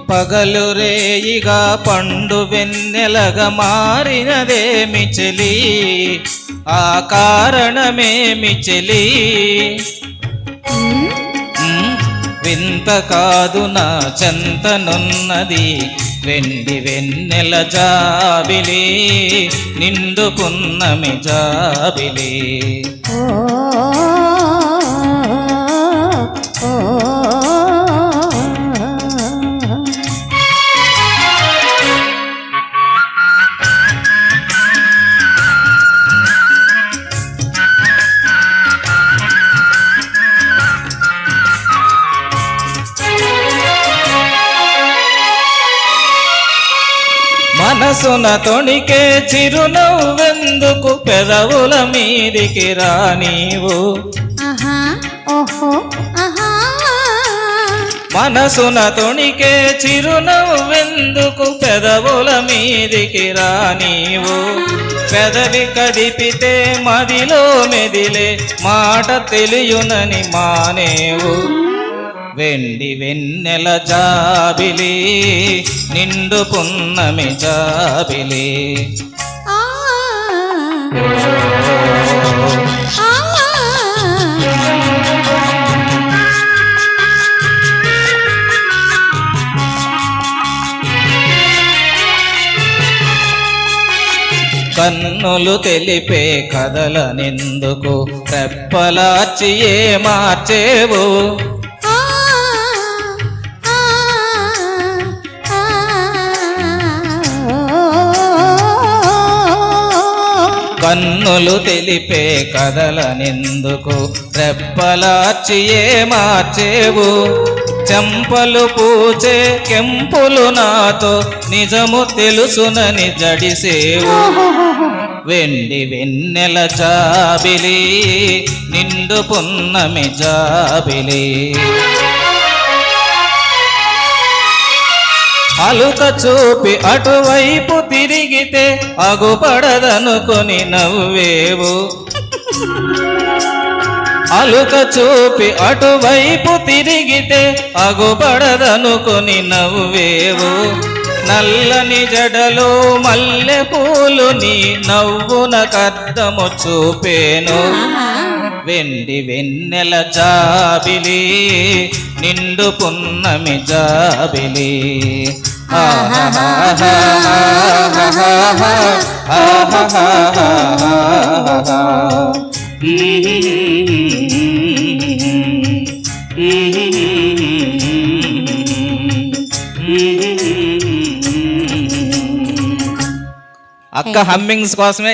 పగలు రేయిగా పండు వెన్నెలగా మారినదేమి చెలి, ఆ కారణమేమి చెలి. వింత కాదు నా చెంతనున్నది వెండి వెన్నెల జాబిలి, నిండు పున్నమి జాబిలి. మనసున తొణికే చిరునవ్వెందుకు పెదవుల మీదికి రానీవు. మనసున తొణికే చిరునవ్వెందుకు పెదవుల మీదికి రానీవు. పెదవి కదిపితే మదిలో మెదిలే మాట తెలియునని మానేవు. వెండి వెన్నెల జాబిలి, నిండు పున్నమి జాబిలి. కన్నులు తెలిపే కథలనెందుకు రెప్పలార్చి ఏ మార్చేవు. కన్నులు తెలిపే కథలనెందుకు రెప్పలార్చి ఏ మార్చేవు. చెంపలు పూచే కెంపులు నాతో నిజము తెలుసునని జడిసేవు. వెండి వెన్నెల జాబిలి, నిండు పున్నమి జాబిలి. అలుక చూపి అటువైపు తిరిగితే అగుపడదనుకొని నవ్వేవు. అలుక చూపి అటువైపు తిరిగితే అగుపడదనుకొని నవ్వేవు. నల్లని జడలో మల్లె పూలు నీ నవ్వున కద్దము చూపేను. వెండి వెన్నెల జాబిలి, నిండు పున్నమి జాబిలి. అక్క హమ్మింగ్స్ కోసమే